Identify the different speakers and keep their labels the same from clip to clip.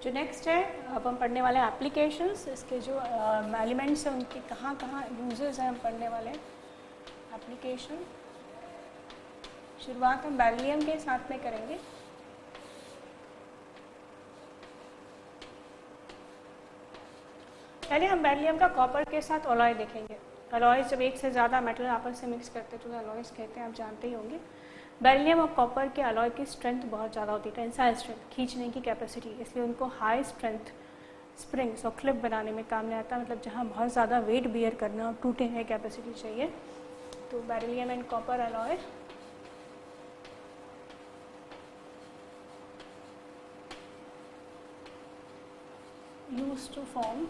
Speaker 1: जो नेक्स्ट है अब हम पढ़ने वाले हैं एप्लीकेशंस। इसके जो एलिमेंट्स हैं उनके कहाँ कहाँ यूजेस हैं हम पढ़ने वाले हैं। एप्लीकेशन शुरुआत हम बेरिलियम के साथ में करेंगे। पहले हम बेरिलियम का कॉपर के साथ अलॉय देखेंगे। अलॉयज जब एक से ज़्यादा मेटल आपस से मिक्स करते हैं तो अलॉयज कहते हैं, आप जानते ही होंगे। बेरिलियम और कॉपर के अलॉय की स्ट्रेंथ बहुत ज़्यादा होती है, टेंसाइल स्ट्रेंथ, खींचने की कैपेसिटी, इसलिए उनको हाई स्ट्रेंथ स्प्रिंग्स और क्लिप बनाने में काम में आता है। मतलब जहाँ बहुत ज़्यादा वेट बियर करना और टूटने की कैपेसिटी चाहिए, तो beryllium and copper alloy used to form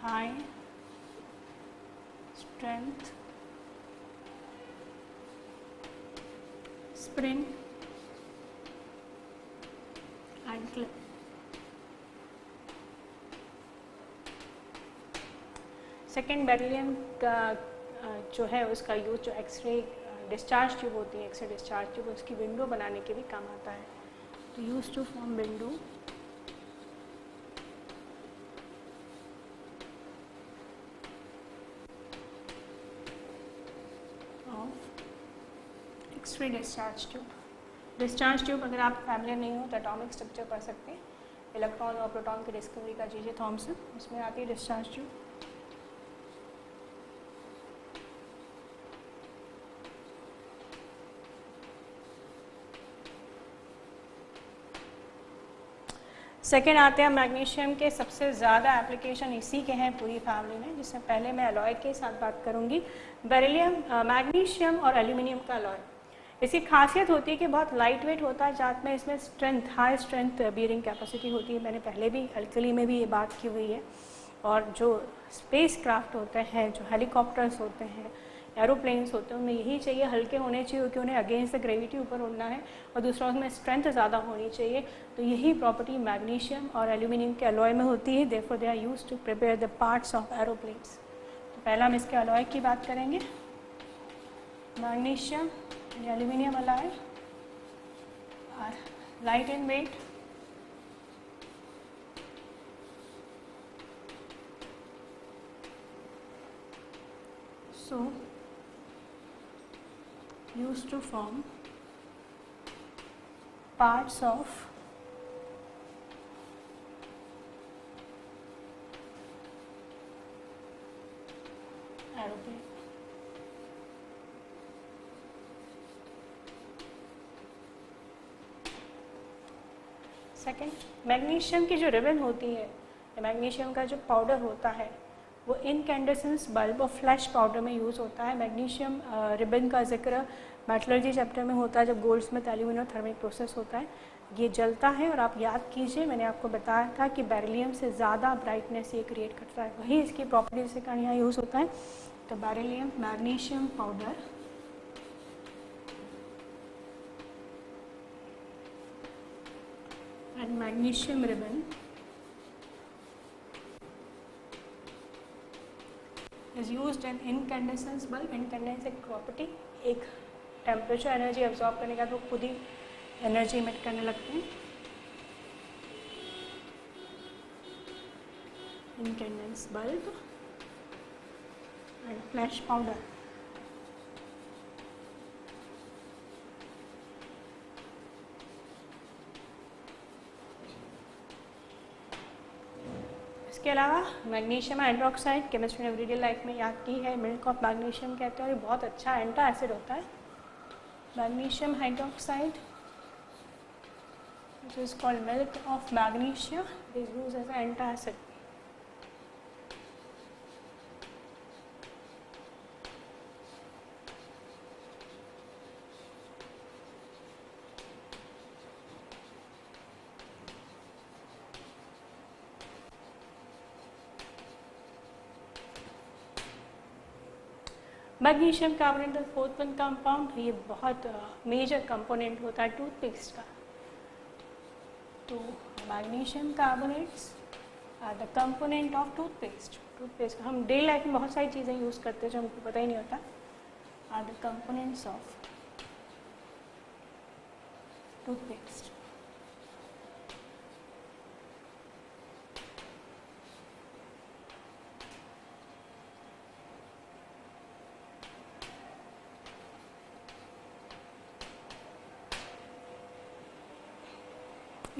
Speaker 1: high strength spring and clip। Second beryllium का जो है उसका यूज जो एक्सरे डिस्चार्ज ट्यूब होती है, एक्सरे डिस्चार्ज ट्यूब, उसकी विंडो बनाने के भी काम आता है। तो use to form window of X-ray discharge tube. Discharge tube अगर आप फैमिलियर नहीं हो तो एटॉमिक स्ट्रक्चर पढ़ सकते हैं, इलेक्ट्रॉन और प्रोटॉन की डिस्कवरी का J.J. थॉमसन, उसमें आती है डिस्चार्ज ट्यूब। सेकेंड आते हैं मैग्नीशियम के। सबसे ज़्यादा एप्लीकेशन इसी के हैं पूरी फैमिली में, जिसमें पहले मैं अलॉय के साथ बात करूंगी। बेरिलियम, मैग्नीशियम और एल्यूमिनियम का अलॉय, इसकी खासियत होती है कि बहुत लाइट वेट होता है, साथ में इसमें strength, high strength bearing capacity होती है। मैंने पहले भी अल्कली में भी ये बात की हुई है। और जो स्पेस क्राफ्ट होते हैं, जो हेलीकॉप्टर्स होते हैं, एरोप्लेन्स होते हैं, उनमें यही चाहिए, हल्के होने चाहिए क्योंकि उन्हें अगेंस्ट द ग्रेविटी ऊपर उड़ना है, और दूसरा उसमें स्ट्रेंथ ज़्यादा होनी चाहिए। तो यही प्रॉपर्टी मैग्नीशियम और एल्यूमिनियम के अलॉय में होती है। Therefore they are used to prepare the parts of aeroplanes. तो पहला हम इसके अलॉय की बात करेंगे। Magnesium and aluminum alloy are light in weight, so used to form parts of aeroplane। Second, magnesium की जो रिबन होती है, मैग्नीशियम का जो पाउडर होता है, वो इनकैंडेसेंस बल्ब और फ्लैश पाउडर में यूज़ होता है। मैग्नीशियम रिबन का जिक्र मेटलर्जी चैप्टर में होता है, जब गोल्डस्मिथ एल्यूमिनियम थर्मिक प्रोसेस होता है, ये जलता है। और आप याद कीजिए, मैंने आपको बताया था कि बेरिलियम से ज़्यादा ब्राइटनेस ये क्रिएट करता है, वही इसकी प्रॉपर्टीज के कारण यहाँ यूज़ होता है। तो beryllium magnesium powder and magnesium ribbon is used in incandescence bulb। incandescent property, एक टेम्परेचर एनर्जी एब्जॉर्ब करने के बाद वो खुद ही एनर्जी इमिट करने लगते हैं। incandescent bulb and flash powder। इसके अलावा मैग्नीशियम हाइड्रोक्साइड, केमिस्ट्री ने एवरीडे लाइफ में याद की है, मिल्क ऑफ मैग्नीशियम कहते हैं, और ये बहुत अच्छा एंटा एसिड होता है। Magnesium hydroxide which is called milk of magnesia is used as an antacid। Magnesium carbonate the fourth one compound, ये बहुत मेजर कंपोनेंट होता है टूथपेस्ट का। तो magnesium carbonates are the component of toothpaste. Toothpaste हम daily life में बहुत सारी चीज़ें यूज़ करते हैं जो हमको पता ही नहीं होता। Are the components of toothpaste.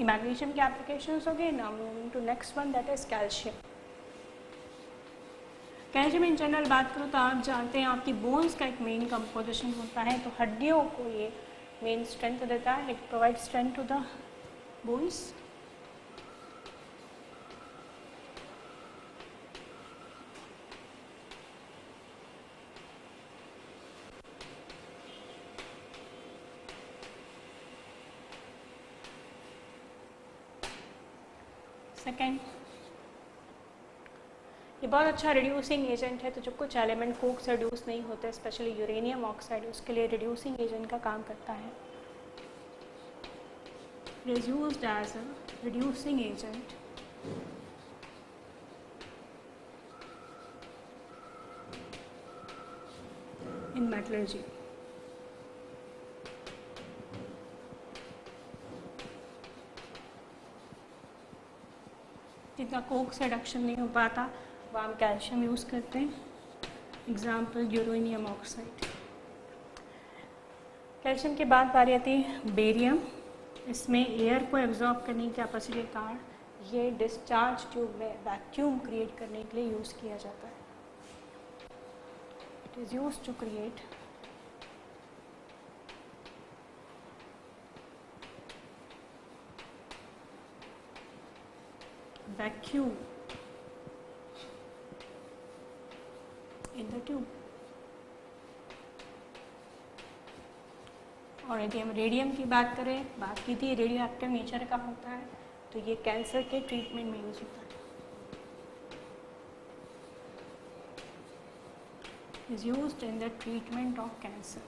Speaker 1: Magnesium के एप्लीकेशंस हो गए। Now moving to next one, that is calcium. Calcium in general बात करूँ तो आप जानते हैं आपकी बोन्स का एक मेन कंपोजिशन होता है, तो हड्डियों को ये मेन स्ट्रेंथ देता है, it provide strength to the bones. Second, ये बहुत अच्छा रिड्यूसिंग एजेंट है, तो जो कुछ एलिमेंट कोक से रिड्यूस नहीं होते, स्पेशली यूरेनियम ऑक्साइड, उसके लिए रिड्यूसिंग एजेंट का काम करता है। It is used as a reducing agent in metallurgy. जितना कोक से रिडक्शन नहीं हो पाता वो हम कैल्शियम यूज़ करते हैं। Example uranium oxide. कैल्शियम के बाद बारी आती है बेरियम। इसमें एयर को एब्जॉर्ब करने की कैपेसिटी के कारण ये डिस्चार्ज ट्यूब में वैक्यूम क्रिएट करने के लिए यूज़ किया जाता है। It is used to create vacuum in the tube. और यदि हम रेडियम की बात करें, बात की थी रेडियो एक्टिव नेचर का होता है, तो ये कैंसर के ट्रीटमेंट में यूज होता है। Is used in the treatment of cancer.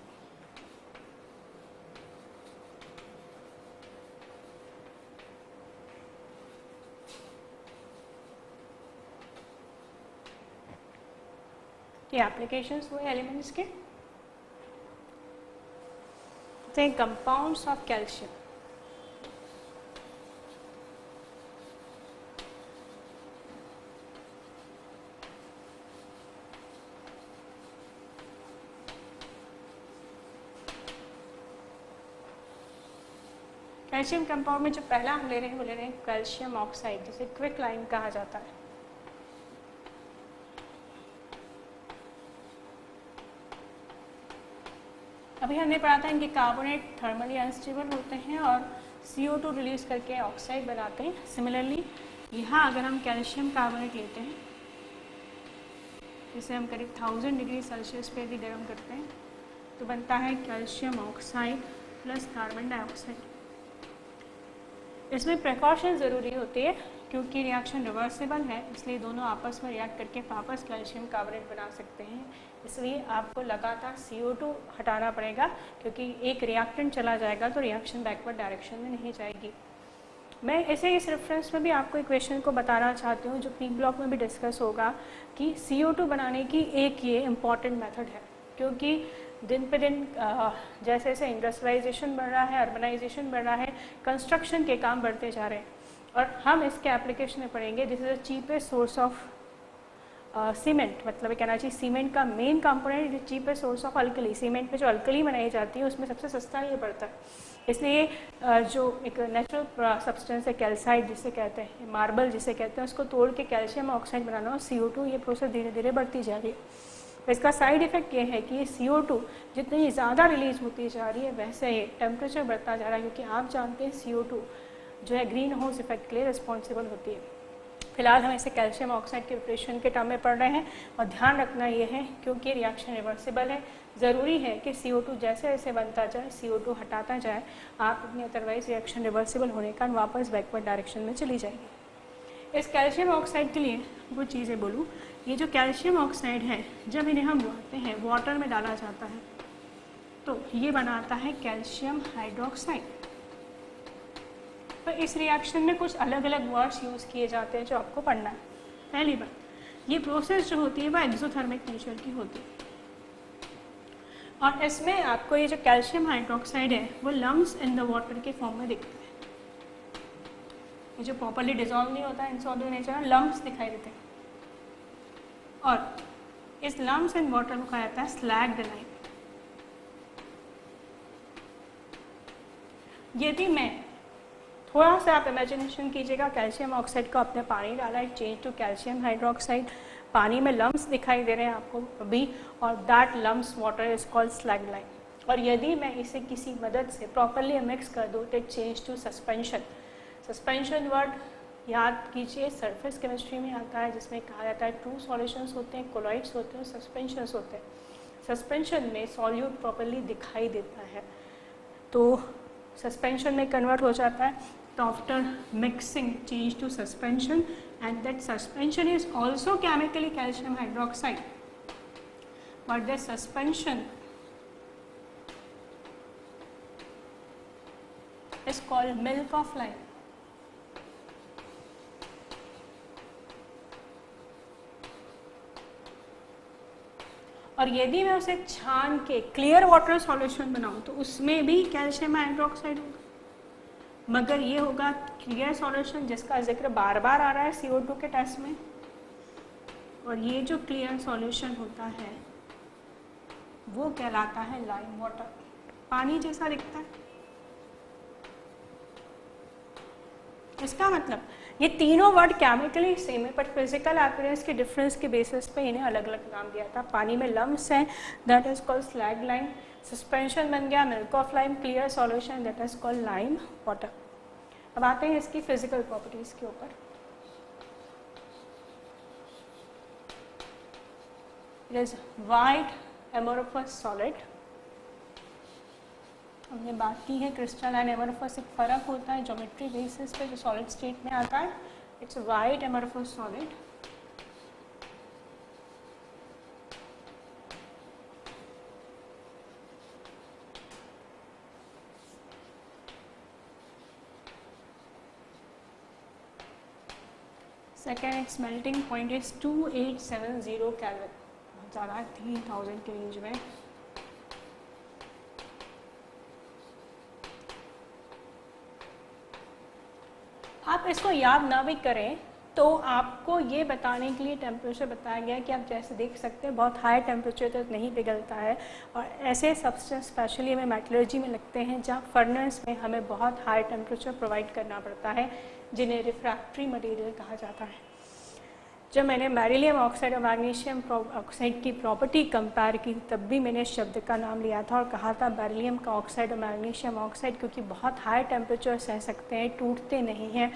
Speaker 1: ये एप्लीकेशंस हुए एलिमेंट्स के। Compounds of calcium. Calcium compound में जो पहला हम ले रहे हैं वो ले रहे हैं कैल्शियम ऑक्साइड, जिसे क्विक लाइम कहा जाता है। अभी हमने पढ़ा था इनके कार्बोनेट थर्मली अनस्टेबल होते हैं और CO2 रिलीज करके ऑक्साइड बनाते हैं। सिमिलरली यहाँ अगर हम कैल्शियम कार्बोनेट लेते हैं, जिसे हम करीब 1000 डिग्री सेल्सियस पे भी गर्म करते हैं, तो बनता है calcium oxide plus carbon dioxide. इसमें प्रिकॉशन ज़रूरी होती है क्योंकि रिएक्शन रिवर्सिबल है, इसलिए दोनों आपस में रिएक्ट करके वापस कैल्शियम कार्बोनेट बना सकते हैं। इसलिए आपको लगातार CO2 हटाना पड़ेगा, क्योंकि एक रिएक्टेंट चला जाएगा तो रिएक्शन बैकवर्ड डायरेक्शन में नहीं जाएगी। मैं ऐसे इस रेफरेंस में भी आपको इक्वेशन को बताना चाहती हूँ जो पी ब्लॉक में भी डिस्कस होगा कि CO2 बनाने की एक ये इम्पॉर्टेंट मेथड है, क्योंकि दिन पे दिन जैसे जैसे इंडस्ट्रियलाइजेशन बढ़ रहा है, अर्बनाइजेशन बढ़ रहा है, कंस्ट्रक्शन के काम बढ़ते जा रहे हैं और हम इसके एप्लीकेशन में पढ़ेंगे। This is the cheapest source of cement, मतलब कहना चाहिए सीमेंट का main component is cheapest source of alkali. Cement में जो अल्कली बनाई जाती है उसमें सबसे सस्ता ये पड़ता है, इसलिए जो एक नेचुरल सब्सटेंस है कैल्साइट जिसे कहते हैं, मार्बल जिसे कहते हैं, उसको तोड़ के कैल्शियम ऑक्साइड बनाना और CO2, ये प्रोसेस धीरे धीरे बढ़ती जा रही है। तो इसका साइड इफेक्ट ये है कि ये CO2 जितनी ज़्यादा रिलीज होती जा रही है वैसे ही टेम्परेचर बढ़ता जा रहा है, क्योंकि आप जानते हैं CO2 जो है ग्रीन हाउस इफेक्ट के लिए रिस्पॉन्सिबल होती है। फिलहाल हम इसे कैल्शियम ऑक्साइड के प्रिपरेशन के टर्म में पढ़ रहे हैं और ध्यान रखना ये है क्योंकि रिएक्शन रिवर्सिबल है, ज़रूरी है कि CO2 जैसे जैसे बनता जाए CO2 हटाता जाए, आप अपनी अदरवाइज रिएक्शन रिवर्सिबल होने का वापस बैकवर्ड डायरेक्शन में चली जाएगी। इस कैल्शियम ऑक्साइड के लिए वो चीज़ें बोलूँ, ये जो कैल्शियम ऑक्साइड है जब इन्हें हम बोलते हैं वाटर में डाला जाता है तो ये बनाता है कैल्शियम हाइड्रोक्साइड। तो इस रिएक्शन में कुछ अलग अलग वर्ड्स यूज़ किए जाते हैं जो आपको पढ़ना है। पहली बात, ये प्रोसेस जो होती है वह एक्सोथर्मिक नेचर की होती है। और इसमें आपको ये जो कैल्शियम हाइड्रोक्साइड है वो लम्स इन द वाटर के फॉर्म में दिखते हैं। ये जो प्रॉपरली डिजॉल्व नहीं होता है इनसॉल्युबल नेचर में, लम्स दिखाई देते हैं। और इस लम्स इन वाटर को कहा जाता है स्लैग्ड लाइम। यदि मैं थोड़ा सा आप इमेजिनेशन कीजिएगा, कैल्शियम ऑक्साइड को आपने पानी डाला है, चेंज टू कैल्शियम हाइड्रोक्साइड, पानी में लम्स दिखाई दे रहे हैं आपको अभी, और that lime's water is called slaked lime. और यदि मैं इसे किसी मदद से प्रॉपरली मिक्स कर दूँ तो it change to suspension. Suspension word याद कीजिए, सरफेस केमिस्ट्री में आता है, जिसमें कहा जाता है ट्रू सॉल्यूशंस होते हैं, कोलॉइड्स होते हैं, सस्पेंशंस होते हैं। सस्पेंशन में सॉल्यूट प्रॉपरली दिखाई देता है तो सस्पेंशन में कन्वर्ट हो जाता है। तो after mixing change to suspension and that suspension is also chemically calcium hydroxide, but the suspension is called milk of lime. और यदि मैं उसे छान के क्लियर वाटर सॉल्यूशन बनाऊं तो उसमें भी कैल्शियम हाइड्रोक्साइड होगा, मगर ये होगा क्लियर सॉल्यूशन जिसका जिक्र बार बार आ रहा है CO2 के टेस्ट में। और ये जो क्लियर सॉल्यूशन होता है वो कहलाता है लाइम वाटर, पानी जैसा दिखता है। इसका मतलब ये तीनों वर्ड केमिकली सेम है, बट फिजिकल अपीयरेंस के डिफरेंस के बेसिस पे इन्हें अलग अलग नाम दिया था। पानी में लम्स हैं, that is called slaked lime. Suspension बन गया milk of lime, clear solution that is called lime water. अब आते हैं इसकी फिजिकल प्रॉपर्टीज के ऊपर। It is white amorphous solid. हमने बात की है क्रिस्टल एंड एमोरफस एक फ़र्क होता है ज्योमेट्री बेसिस पे जो सॉलिड स्टेट में आता है। It's white amorphous solid. Second it's melting point is 2870 kelvin, बहुत ज़्यादा है, 3000 के रेंज में। आप इसको याद ना भी करें तो आपको ये बताने के लिए टेम्परेचर बताया गया है कि आप जैसे देख सकते हैं बहुत हाई टेम्परेचर तक नहीं पिघलता है। और ऐसे सब्सटेंस स्पेशली हमें मेटलर्जी में लगते हैं जहाँ फर्नेस में हमें बहुत हाई टेम्परेचर प्रोवाइड करना पड़ता है, जिन्हें रिफ्रैक्टरी मटेरियल कहा जाता है। जब मैंने बेरिलियम ऑक्साइड और मैग्नीशियम ऑक्साइड की प्रॉपर्टी कंपेयर की तब भी मैंने शब्द का नाम लिया था और कहा था बेरिलियम का ऑक्साइड और मैग्नीशियम ऑक्साइड क्योंकि बहुत हाई टेम्परेचर सह सकते हैं, टूटते नहीं हैं,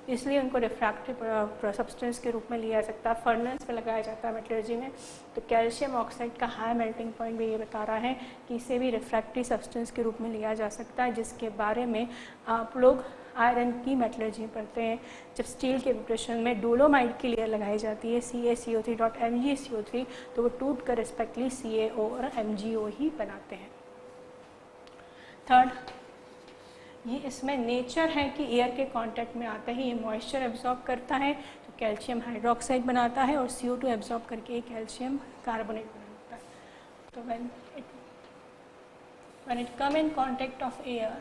Speaker 1: इसलिए उनको रिफ्रैक्टिव सब्सटेंस के रूप में लिया जा सकता है, फर्नेस पे लगाया जाता है मेटलर्जी में। तो कैल्शियम ऑक्साइड का हाई मेल्टिंग पॉइंट भी ये बता रहा है कि इसे भी रिफ्रैक्टिव सब्सटेंस के रूप में लिया जा सकता है, जिसके बारे में आप लोग आयरन की मेटलर्जी पढ़ते हैं। जब स्टील के प्रिपरेशन में डोलोमाइट की लेयर लगाई जाती है CaCO3.MgCO3 तो वो टूट कर रिस्पेक्टली CaO और MgO ही बनाते हैं। थर्ड, ये इसमें नेचर है कि एयर के कांटेक्ट में आते ही ये मॉइस्चर एब्जॉर्ब करता है तो कैल्शियम हाइड्रोक्साइड बनाता है और CO2 एब्जॉर्ब करके कैल्शियम कार्बोनेट बनाता है। तो when it come in contact of air,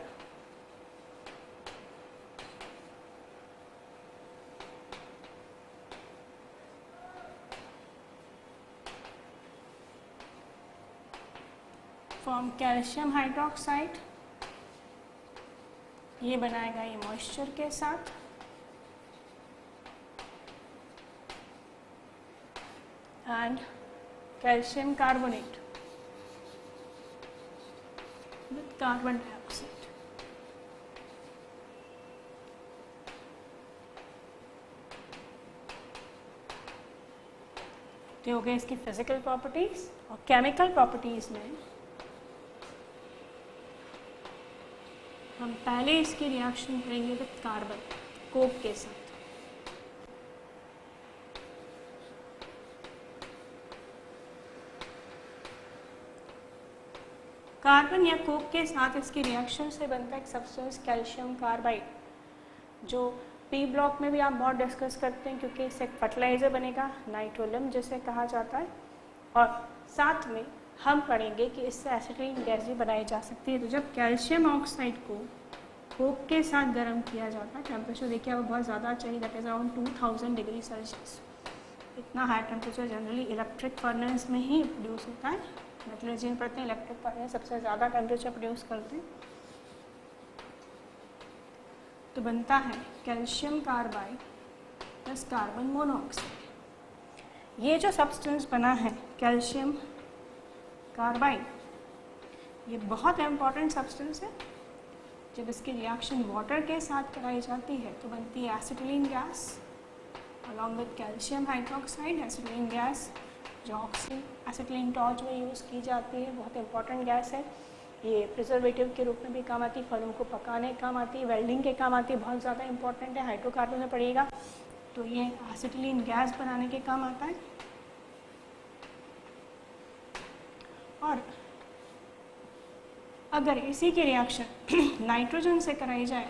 Speaker 1: form calcium hydroxide, ये बनाएगा ये मॉइस्चर के साथ and calcium carbonate with carbon dioxide. तो हो गए इसकी फिजिकल प्रॉपर्टीज। और केमिकल प्रॉपर्टीज में हम पहले इसकी रिएक्शन करेंगे विद कार्बन, कोक के साथ। कार्बन या कोक के साथ इसकी रिएक्शन से बनता है एक सब्सटेंस कैल्शियम कार्बाइड, जो पी ब्लॉक में भी आप बहुत डिस्कस करते हैं क्योंकि इससे एक फर्टिलाइजर बनेगा, नाइट्रोलम जिसे कहा जाता है। और साथ में हम पढ़ेंगे कि इससे एसिटिलीन गैस भी बनाई जा सकती है। तो जब कैल्शियम ऑक्साइड को कोक के साथ गर्म किया जाता है, टेम्परेचर देखिए अब बहुत ज़्यादा चाहिए, that is around 2000 degree Celsius. इतना high temperature generally electric furnace में ही प्रोड्यूस होता है। मेटलर्जी में पढ़ते हैं इलेक्ट्रिक फर्नेस सबसे ज़्यादा टेम्परेचर प्रोड्यूस करते हैं। तो बनता है calcium carbide plus carbon monoxide. ये जो सब्सटेंस बना है कैल्शियम कार्बाइड, ये बहुत इम्पॉर्टेंट सब्सटेंस है। जब इसकी रिएक्शन वाटर के साथ कराई जाती है तो बनती है acetylene gas along with calcium hydroxide. Acetylene gas जो ऑक्सी एसिटिलीन टॉर्च में यूज़ की जाती है, बहुत इंपॉर्टेंट गैस है। ये प्रिजर्वेटिव के रूप में भी काम आती है, फलों को पकाने के काम आती है, वेल्डिंग के काम आती है, बहुत ज़्यादा इंपॉर्टेंट है। हाइड्रोकार्बन में पड़ेगा तो ये एसिटिलीन गैस बनाने के काम आता है। और अगर इसी की रिएक्शन नाइट्रोजन से कराई जाए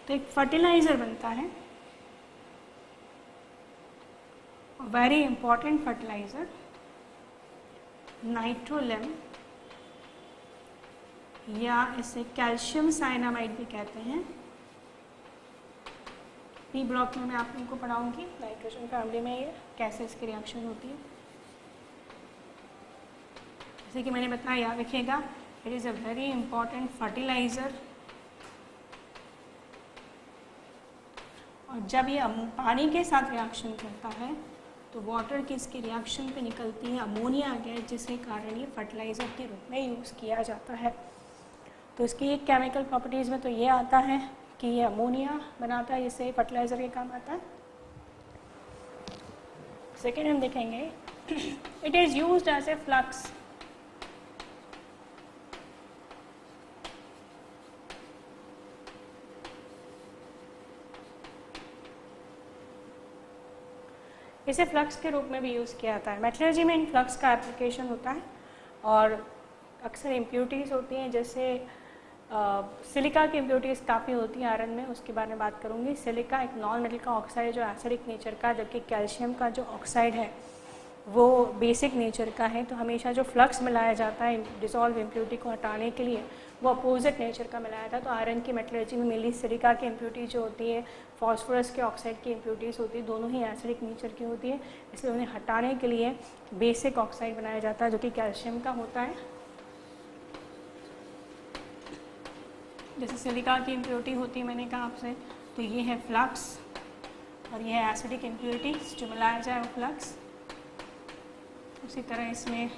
Speaker 1: तो एक फर्टिलाइज़र बनता है, वेरी इंपॉर्टेंट फर्टिलाइज़र, नाइट्रोलिम, या इसे कैल्शियम साइनामाइड भी कहते हैं। पी ब्लॉक में मैं आप लोगों को पढ़ाऊंगी नाइट्रोजन फैमिली में ये कैसे इसकी रिएक्शन होती है। जैसे कि मैंने बताया, याद रखिएगा, it is a very important fertiliser. और जब ये पानी के साथ रिएक्शन करता है तो वाटर की इसकी रिएक्शन पे निकलती है अमोनिया गैस, जिसके कारण ये फर्टिलाइज़र के रूप में यूज़ किया जाता है। तो इसकी एक केमिकल प्रॉपर्टीज़ में तो ये आता है कि ये अमोनिया बनाता है, जिससे फर्टिलाइज़र के काम आता है। सेकेंड हम देखेंगे, it is used as a flux. इसे फ्लक्स के रूप में भी यूज़ किया जाता है। मेटलर्जी में इन फ्लक्स का एप्लीकेशन होता है और अक्सर इम्प्योरिटीज़ होती हैं, जैसे सिलिका की इम्प्योरिटीज़ काफ़ी होती हैं आयरन में, उसके बारे में बात करूँगी। सिलिका एक नॉन मेटल का ऑक्साइड है जो एसिडिक नेचर का, जबकि कैल्शियम का जो ऑक्साइड है वो बेसिक नेचर का है। तो हमेशा जो फ्लक्स मिलाया जाता है डिसॉल्व इम्प्योरिटी को हटाने के लिए वो अपोजिट नेचर का मिलाया था। तो आयरन की मेटलर्जी में मेनली सिलिका की इम्प्योरिटी जो होती है, फॉस्फोरस के ऑक्साइड की इम्प्योरिटीज़ होती है, दोनों ही एसिडिक नेचर की होती है, इसलिए उन्हें हटाने के लिए बेसिक ऑक्साइड बनाया जाता है जो कि कैल्शियम का होता है। जैसे सिलिका की इम्प्योरिटी होती है, मैंने कहा आपसे, तो ये है फ्लक्स और ये है एसिडिक इम्प्योरिटी जो मिलाया जाए वो फ्लक्स। उसी तरह इसमें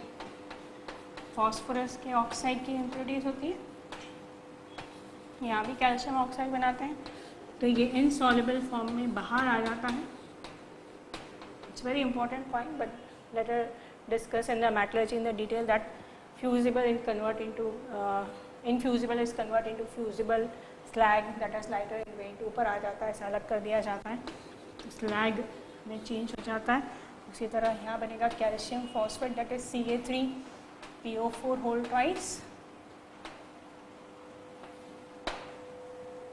Speaker 1: फॉस्फोरस के ऑक्साइड की इम्प्योरिटीज़ होती है, यहाँ भी कैल्शियम ऑक्साइड बनाते हैं, तो ये इनसॉल्युबल फॉर्म में बाहर आ जाता है। It's very important point, but let us discuss in the metallurgy in the detail that fusible is convert into infusible is convert into fusible, slag that is lighter in weight ऊपर आ जाता है, ऐसा अलग कर दिया जाता है, तो स्लैग में चेंज हो जाता है। उसी तरह यहाँ बनेगा calcium phosphate that is CA3PO4 whole twice,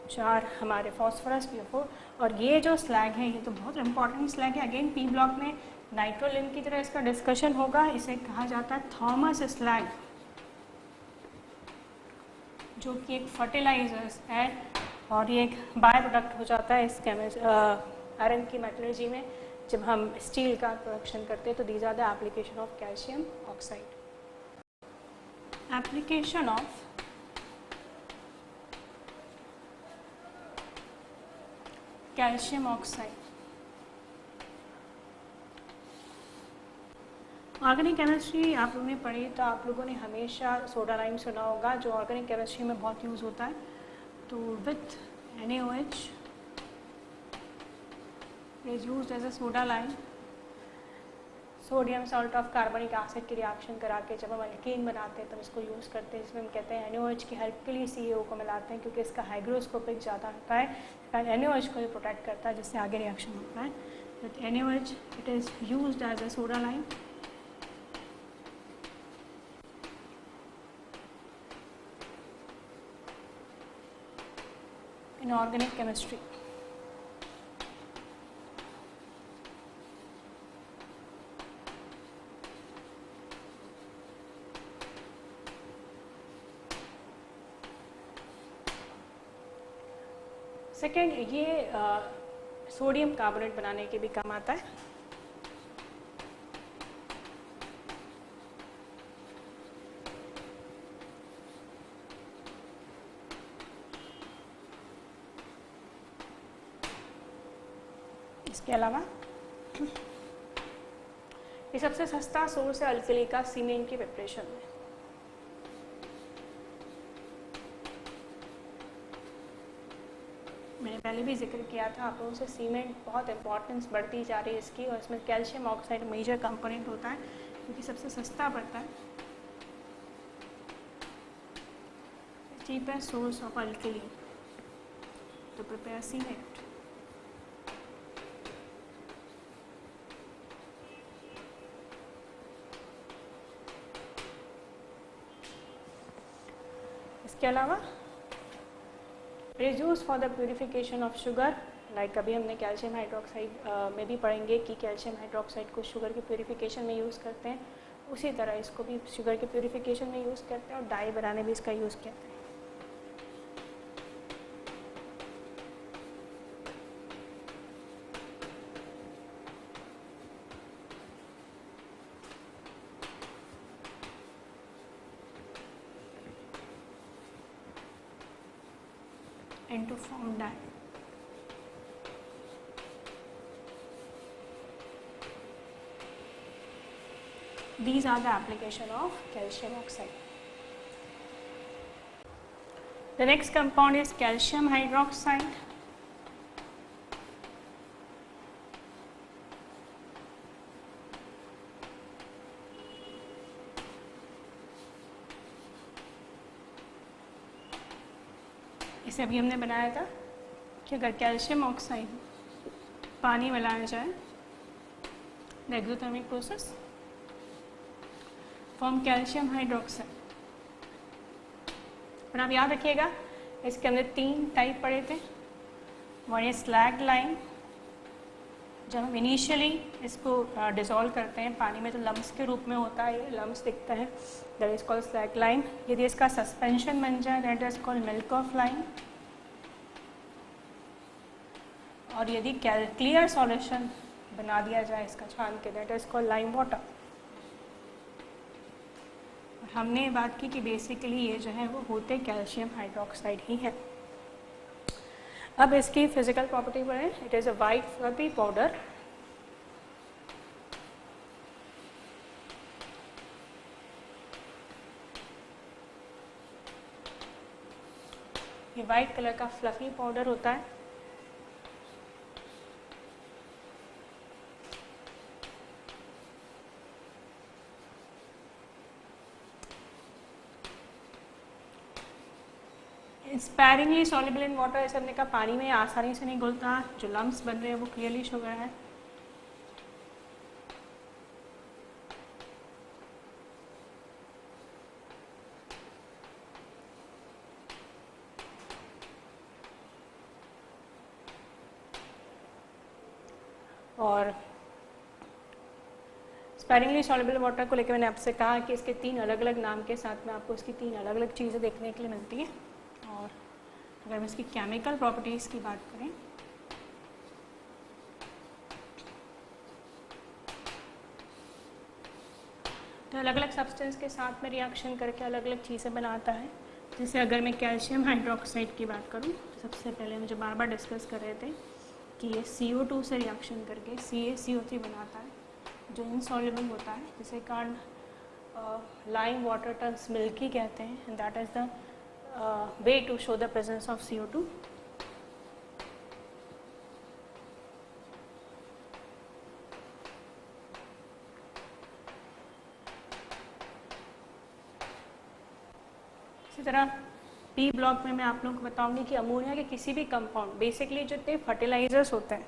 Speaker 1: 4 हमारे फॉस्फोरस PO4। और ये जो स्लैग है ये तो बहुत इंपॉर्टेंट स्लैग है। अगेन पी ब्लॉक में नाइट्रोलिम की तरह इसका डिस्कशन होगा। इसे कहा जाता है थॉमस स्लैग, जो कि एक फर्टिलाइजर है और ये एक बाय प्रोडक्ट हो जाता है इस आयरन की मेटलर्जी में। जब हम स्टील का प्रोडक्शन करते हैं तो these are the application of calcium oxide. Application of calcium oxide. Organic chemistry आप लोगों ने पढ़ी तो आप लोगों ने हमेशा सोडा लाइम सुना होगा, जो ऑर्गेनिक केमिस्ट्री में बहुत यूज़ होता है। तो with NaOH is used as a soda lime। Sodium salt of कार्बनिक एसिड की रिएक्शन करा के जब हम अल्कीन बनाते हैं तब इसको यूज़ करते हैं, जिसमें हम कहते हैं NaOH की हेल्प के लिए CaO को मिलाते हैं, क्योंकि इसका हाइग्रोस्कोपिक ज़्यादा होता है, NaOH को भी प्रोटेक्ट करता है, जिससे आगे रिएक्शन होता है। With NaOH it is used as a soda lime. In organic chemistry. Second, ये सोडियम कार्बोनेट बनाने के भी काम आता है। इसके अलावा ये सबसे सस्ता सोर्स है अल्कली का सीमेंट की प्रिपरेशन में। मैंने पहले भी जिक्र किया था आप लोगों से, सीमेंट बहुत इंपॉर्टेंस बढ़ती जा रही है इसकी, और इसमें कैल्शियम ऑक्साइड मेजर कंपोनेंट होता है क्योंकि सबसे सस्ता पड़ता है, cheapest source of alkali to prepare cement. इसके अलावा is use for the purification of sugar, like अभी हमने कैल्शियम हाइड्रोक्साइड में भी पढ़ेंगे कि कैल्शियम हाइड्रोक्साइड को शुगर के प्यूरिफिकेशन में यूज़ करते हैं, उसी तरह इसको भी शुगर के प्यूरिफिकेशन में यूज़ करते हैं और डाई बनाने में इसका यूज़ करते हैं। and to form dye. These are the application of calcium oxide. The next compound is calcium hydroxide. इसे अभी हमने बनाया था कि अगर कैल्शियम ऑक्साइड पानी मिलाया जाए, the exothermic process form calcium hydroxide. और आप याद रखिएगा इसके अंदर 3 टाइप पड़े थे। वन इज स्लैग लाइम, जब हम इनिशियली इसको डिसॉल्व करते हैं पानी में तो लम्स के रूप में होता है, ये लम्स दिखता है, that is called slag lime. यदि इसका सस्पेंशन बन जाए that is called milk of lime. और यदि क्लियर सॉल्यूशन बना दिया जाए इसका छान के, that is called lime water. हमने बात की कि बेसिकली ये जो है वो होते कैल्शियम हाइड्रोक्साइड ही है। अब इसकी फिजिकल प्रॉपर्टी पढ़ें। It is a white fluffy powder ये वाइट कलर का फ्लफी पाउडर होता है। स्पैरिंगली सॉल्युबल इन वाटर, ऐसे हमने कहा पानी में आसानी से नहीं घुलता, जो लम्स बन रहे हैं वो क्लियरली शुगर है। और स्पैरिंगली सॉल्युबल वाटर को लेकर मैंने आपसे कहा कि इसके 3 अलग अलग नाम के साथ में आपको इसकी 3 अलग अलग चीज़ें देखने के लिए मिलती हैं। और अगर हम इसकी केमिकल प्रॉपर्टीज़ की बात करें तो अलग अलग सब्सटेंस के साथ में रिएक्शन करके अलग अलग चीज़ें बनाता है। जैसे अगर मैं कैल्शियम हाइड्रोक्साइड की बात करूं तो सबसे पहले मुझे बार बार डिस्कस कर रहे थे कि ये CO2 से रिएक्शन करके CaCO3 बनाता है जो इनसॉल्युबल होता है, जिसे कारण लाइम वाटर टर्न्स मिल्की कहते हैं, and that is the way to show the presence of CO2. इसी तरह P ब्लॉक में मैं आप लोगों को बताऊंगी कि अमोनिया के किसी भी कंपाउंड, बेसिकली जितने फर्टिलाइजर्स होते हैं,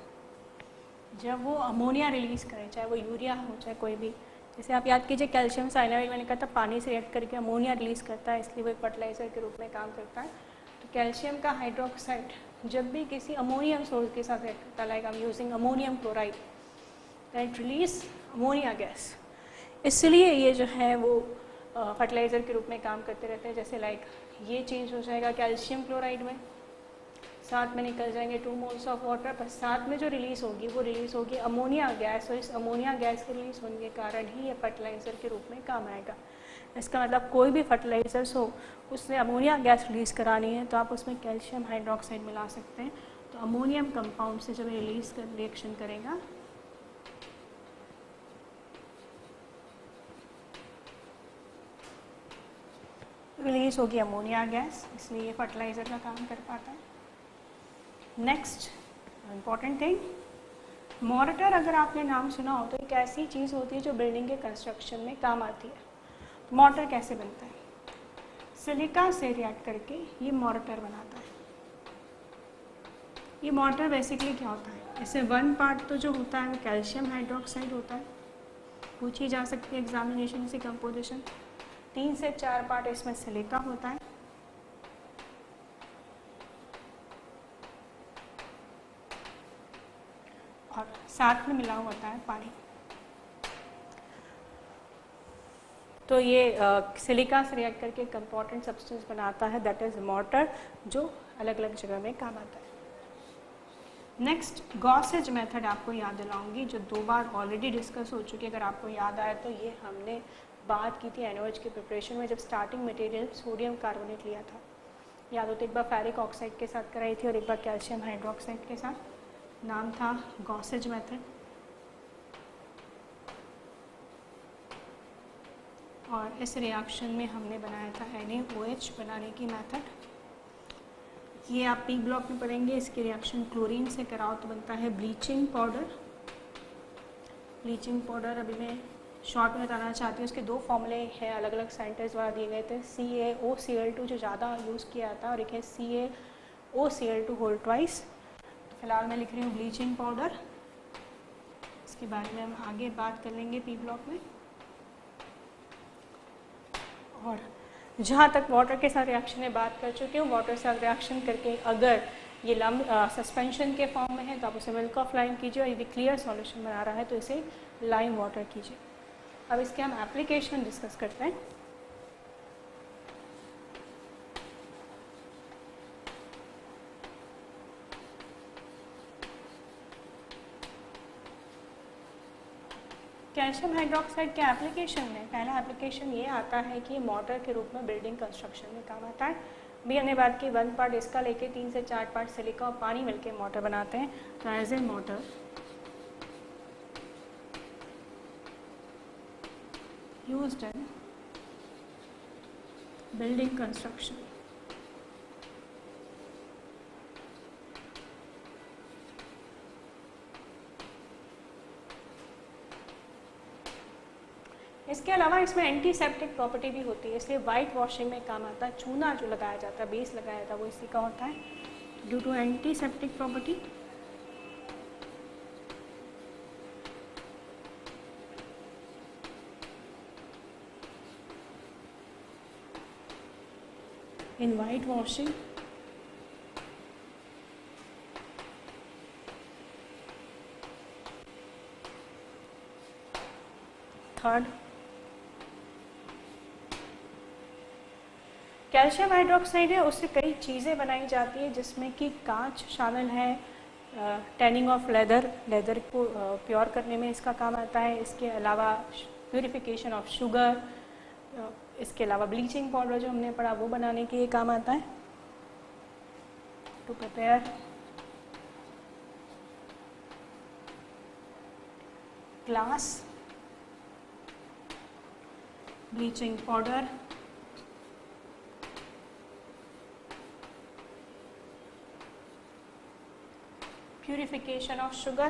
Speaker 1: जब वो अमोनिया रिलीज करें, चाहे वो यूरिया हो चाहे कोई भी, जैसे आप याद कीजिए कैल्शियम साइनाइड मैंने कहा था पानी से रिएक्ट करके अमोनिया रिलीज करता है, इसलिए वो एक फर्टिलाइजर के रूप में काम करता है। तो कैल्शियम का हाइड्रोक्साइड जब भी किसी अमोनियम सोर्स के साथ रिएक्ट करता है, like I am using ammonium chloride, that release ammonia gas, इसलिए ये जो है वो फर्टिलाइज़र के रूप में काम करते रहते हैं। जैसे लाइक ये चेंज हो जाएगा कैल्शियम क्लोराइड में, साथ में निकल जाएंगे 2 मोल्स ऑफ वाटर, पर साथ में जो रिलीज़ होगी वो रिलीज़ होगी अमोनिया गैस, और इस अमोनिया गैस के रिलीज़ होने के कारण ही ये फर्टिलाइज़र के रूप में काम आएगा। इसका मतलब कोई भी फर्टिलाइज़र्स हो उसने अमोनिया गैस रिलीज़ करानी है तो आप उसमें कैल्शियम हाइड्रोक्साइड मिला सकते हैं। तो अमोनियम कंपाउंड से जब रिलीज़ कर रिएक्शन करेगा रिलीज़ होगी अमोनिया गैस, इसलिए ये फर्टिलाइज़र का काम कर पाता है। नेक्स्ट इम्पॉर्टेंट थिंग, मॉर्टर अगर आपने नाम सुना हो तो एक ऐसी चीज़ होती है जो बिल्डिंग के कंस्ट्रक्शन में काम आती है। तो मॉर्टर कैसे बनता है? सिलिका से रिएक्ट करके ये मॉर्टर बनाता है। ये मॉर्टर बेसिकली क्या होता है? इससे 1 पार्ट तो जो होता है वो कैल्शियम हाइड्रोक्साइड होता है, पूछी जा सकती है एग्जामिनेशन से कंपोजिशन। 3 से 4 पार्ट इसमें सिलिका होता है, और साथ में मिला हुआ होता है पानी। तो ये सिलिका से रिएक्ट करके एक इम्पॉर्टेंट सब्सटेंस बनाता है, दैट इज मॉर्टर, जो अलग अलग जगह में काम आता है। नेक्स्ट गॉसेज मेथड आपको याद दिलाऊंगी, जो 2 बार ऑलरेडी डिस्कस हो चुकी है। अगर आपको याद आया तो ये हमने बात की थी NaOH की प्रिपरेशन में, जब स्टार्टिंग मटेरियल सोडियम कार्बोनेट लिया था। याद हो तो एक बार फेरिक ऑक्साइड के साथ कराई थी और एक बार कैल्शियम हाइड्रोक्साइड के साथ। नाम था गॉसेज मेथड। और इस रिएक्शन में हमने बनाया था NaOH बनाने की मेथड। ये आप पी ब्लॉक में पढ़ेंगे। इसकी रिएक्शन क्लोरीन से कराओ तो बनता है ब्लीचिंग पाउडर। ब्लीचिंग पाउडर अभी मैं शॉर्ट में बताना चाहती हूँ। उसके 2 फॉर्मूले हैं, अलग अलग साइंटिस्ट द्वारा दिए गए थे। CaOCl2 जो ज़्यादा यूज़ किया था, और एक है CaOCl2 होल ट्वाइस। तो फिलहाल मैं लिख रही हूँ ब्लीचिंग पाउडर। इसके बारे में हम आगे बात कर लेंगे पी ब्लॉक में। और जहाँ तक वाटर के साथ रिएक्शन में बात कर चुकी हूँ, वाटर के साथ रिएक्शन करके अगर ये सस्पेंशन के फॉर्म में है तो आप उसे मिल्क ऑफ लाइम कीजिए, और यदि क्लियर सॉल्यूशन बना रहा है तो इसे लाइम वाटर कीजिए। अब इसके हम एप्लीकेशन डिस्कस करते हैं। कैल्शियम हाइड्रोक्साइड के एप्लीकेशन में पहला एप्लीकेशन ये आता है कि मॉर्टर के रूप में बिल्डिंग कंस्ट्रक्शन में काम आता है। भी हमने बात की 1 पार्ट इसका लेके 3 से 4 पार्ट सिलिका और पानी मिलके मॉर्टर बनाते हैं। तो as a mortar used in building construction. इसके अलावा इसमें एंटीसेप्टिक प्रॉपर्टी भी होती है, इसलिए वाइट वॉशिंग में काम आता है। चूना जो लगाया जाता है, बेस लगाया जाता है, वो इसी का होता है due to antiseptic property. In white washing third, calcium hydroxide है, उससे कई चीज़ें बनाई जाती है जिसमें कि कांच शामिल है। टैनिंग ऑफ लेदर, लेदर को प्योर करने में इसका काम आता है। इसके अलावा प्यूरिफिकेशन ऑफ शुगर, इसके अलावा ब्लीचिंग पाउडर जो हमने पढ़ा वो बनाने के लिए काम आता है। To prepare glass bleaching powder, purification of sugar,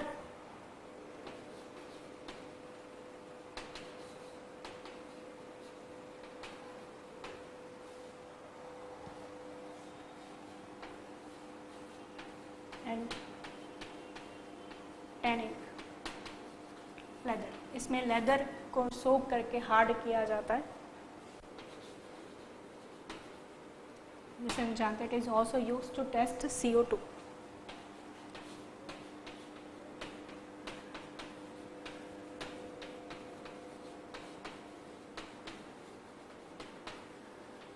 Speaker 1: and tanning leather. इसमें लेदर को सोक करके हार्ड किया जाता है, जिसे हम जानते हैं। It is also used to test CO2।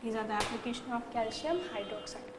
Speaker 1: These are the application of calcium hydroxide.